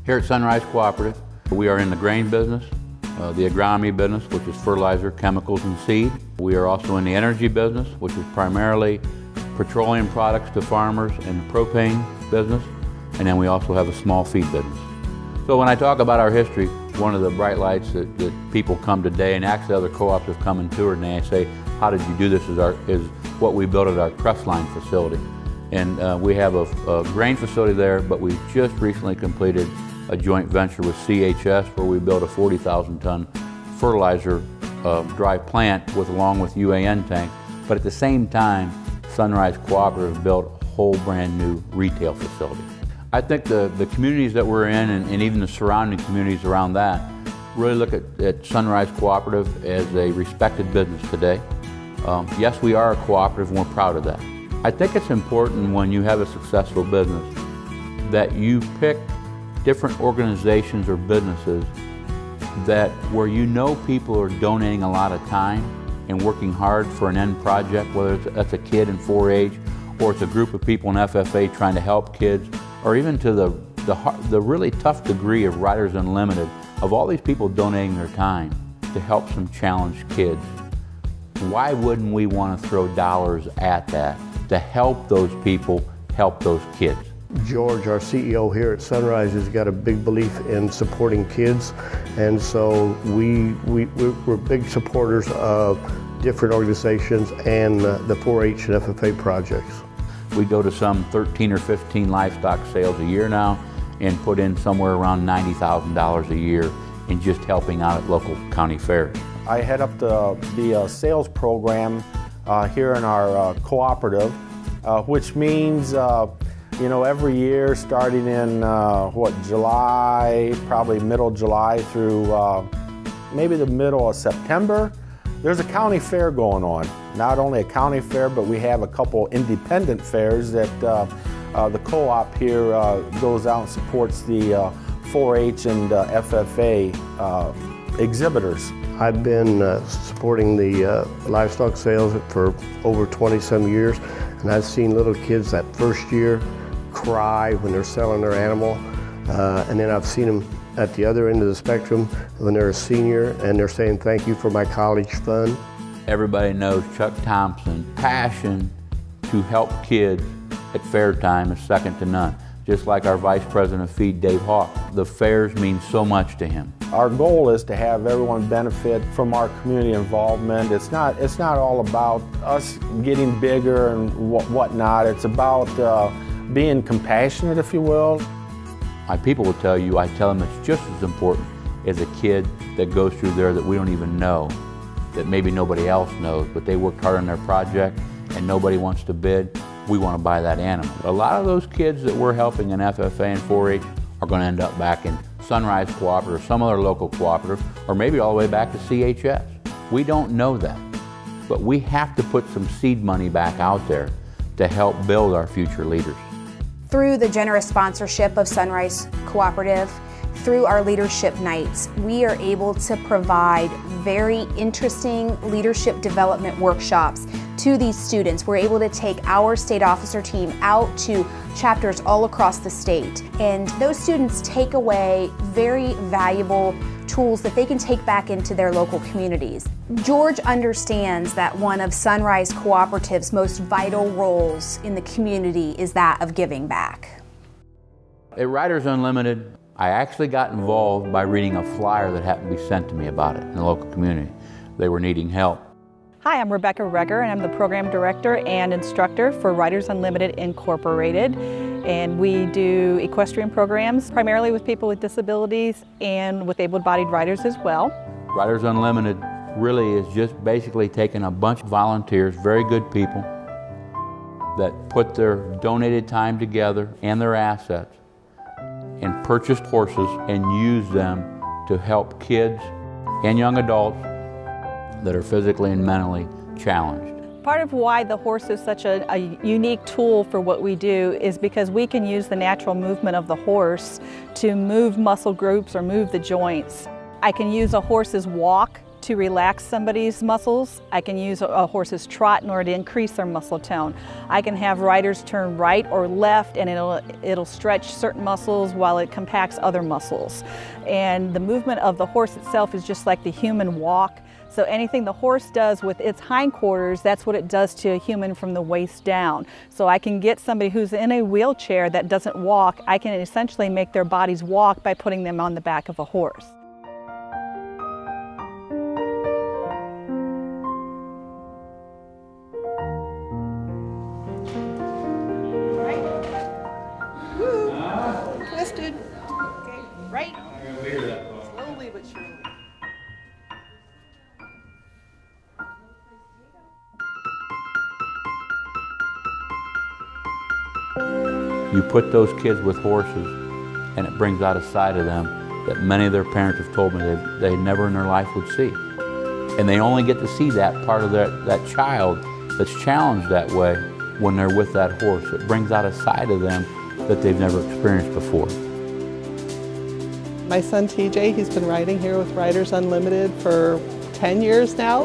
Here at Sunrise Cooperative, we are in the grain business, the agronomy business, which is fertilizer, chemicals, and seed. We are also in the energy business, which is primarily petroleum products to farmers, and the propane business. And then we also have a small feed business. So when I talk about our history, one of the bright lights that people come today, and actually other co-ops have come and toured, and they say, how did you do this, is what we built at our press line facility. And we have a grain facility there, but we just recently completed a joint venture with CHS where we built a 40,000-ton fertilizer dry plant along with UAN tank. But at the same time, Sunrise Cooperative built a whole brand new retail facility. I think the communities that we're in and even the surrounding communities around that really look at Sunrise Cooperative as a respected business today. Yes, we are a cooperative and we're proud of that. I think it's important when you have a successful business that you pick different organizations or businesses where you know people are donating a lot of time and working hard for an end project, whether that's a kid in 4-H or it's a group of people in FFA trying to help kids, or even to the really tough degree of Riders Unlimited, of all these people donating their time to help some challenged kids. Why wouldn't we want to throw dollars at that to help those people help those kids? George, our CEO here at Sunrise, has got a big belief in supporting kids, and so we're big supporters of different organizations and the 4-H and FFA projects. We go to some 13 or 15 livestock sales a year now and put in somewhere around $90,000 a year in just helping out at local county fairs. I head up the sales program here in our cooperative, which means you know, every year starting in July, probably middle July through maybe the middle of September, there's a county fair going on. Not only a county fair, but we have a couple independent fairs that the co-op here goes out and supports the 4-H and FFA exhibitors. I've been supporting the livestock sales for over 20-some years, and I've seen little kids that first year cry when they're selling their animal, and then I've seen them at the other end of the spectrum when they're a senior and they're saying thank you for my college fund. Everybody knows Chuck Thompson's passion to help kids at fair time is second to none. Just like our Vice President of Feed, Dave Hawk. The fairs mean so much to him. Our goal is to have everyone benefit from our community involvement. It's not all about us getting bigger and whatnot. It's about being compassionate, if you will. My people will tell you, I tell them it's just as important as a kid that goes through there that we don't even know, that maybe nobody else knows, but they worked hard on their project and nobody wants to bid. We want to buy that animal. A lot of those kids that we're helping in FFA and 4-H are going to end up back in Sunrise Cooperative, some other local cooperative, or maybe all the way back to CHS. We don't know that, but we have to put some seed money back out there to help build our future leaders. Through the generous sponsorship of Sunrise Cooperative, through our leadership nights, we are able to provide very interesting leadership development workshops to these students. We're able to take our state officer team out to chapters all across the state, and those students take away very valuable tools that they can take back into their local communities. George understands that one of Sunrise Cooperative's most vital roles in the community is that of giving back. At Riders Unlimited, I actually got involved by reading a flyer that happened to be sent to me about it in the local community. They were needing help. Hi, I'm Rebecca Regger, and I'm the Program Director and Instructor for Riders Unlimited Incorporated. And we do equestrian programs, primarily with people with disabilities and with able-bodied riders as well. Riders Unlimited really is just basically taking a bunch of volunteers, very good people, that put their donated time together and their assets and purchased horses and use them to help kids and young adults that are physically and mentally challenged. Part of why the horse is such a unique tool for what we do is because we can use the natural movement of the horse to move muscle groups or move the joints. I can use a horse's walk to relax somebody's muscles. I can use a horse's trot in order to increase their muscle tone. I can have riders turn right or left, and it'll stretch certain muscles while it compacts other muscles. And the movement of the horse itself is just like the human walk. So anything the horse does with its hindquarters, that's what it does to a human from the waist down. So I can get somebody who's in a wheelchair that doesn't walk, I can essentially make their bodies walk by putting them on the back of a horse. Twisted. Okay, right. Slowly but surely. You put those kids with horses, and it brings out a side of them that many of their parents have told me they never in their life would see. And they only get to see that part of that child that's challenged that way when they're with that horse. It brings out a side of them that they've never experienced before. My son TJ, he's been riding here with Riders Unlimited for 10 years now.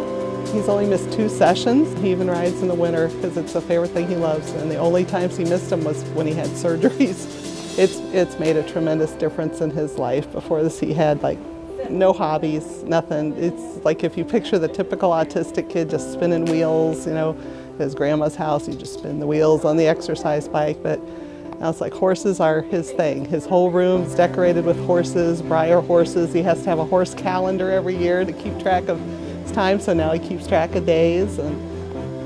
He's only missed 2 sessions. He even rides in the winter because it's a favorite thing he loves. And the only times he missed them was when he had surgeries. It's made a tremendous difference in his life. Before this, he had like no hobbies, nothing. It's like if you picture the typical autistic kid just spinning wheels, you know, at his grandma's house, you just spin the wheels on the exercise bike. But now it's like horses are his thing. His whole room's decorated with horses, Breyer horses. He has to have a horse calendar every year to keep track of his time, so now he keeps track of days, and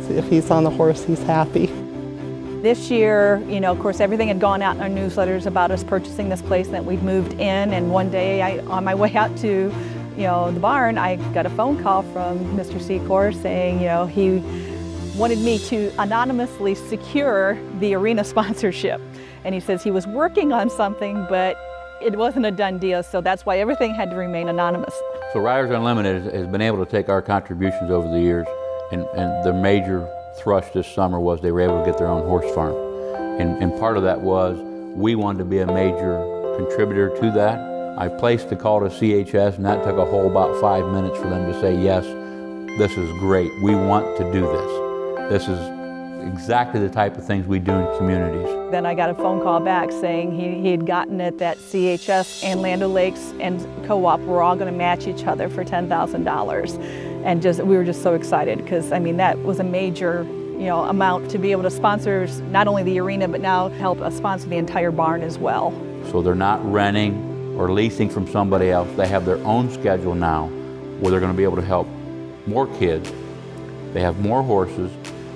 so if he's on the horse, he's happy. This year, you know, of course, everything had gone out in our newsletters about us purchasing this place and that we'd moved in, and one day, on my way out to, you know, the barn, I got a phone call from Mr. Secor saying, you know, he wanted me to anonymously secure the arena sponsorship. And he says he was working on something, but it wasn't a done deal, so that's why everything had to remain anonymous. So Riders Unlimited has been able to take our contributions over the years, and the major thrust this summer was they were able to get their own horse farm. And part of that was we wanted to be a major contributor to that. I placed the call to CHS, and that took a whole about 5 minutes for them to say, yes, this is great, we want to do this. This is exactly the type of things we do in communities. Then I got a phone call back saying he had gotten it that CHS and Land O'Lakes and Co-op were all going to match each other for $10,000. And we were just so excited because, I mean, that was a major, you know, amount to be able to sponsor not only the arena, but now help us sponsor the entire barn as well. So they're not renting or leasing from somebody else. They have their own schedule now where they're going to be able to help more kids. They have more horses,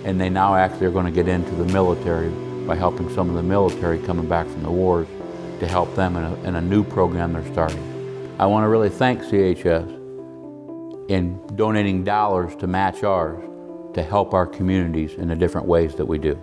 and they now actually are going to get into the military by helping some of the military coming back from the wars to help them in a new program they're starting. I want to really thank CHS in donating dollars to match ours to help our communities in the different ways that we do.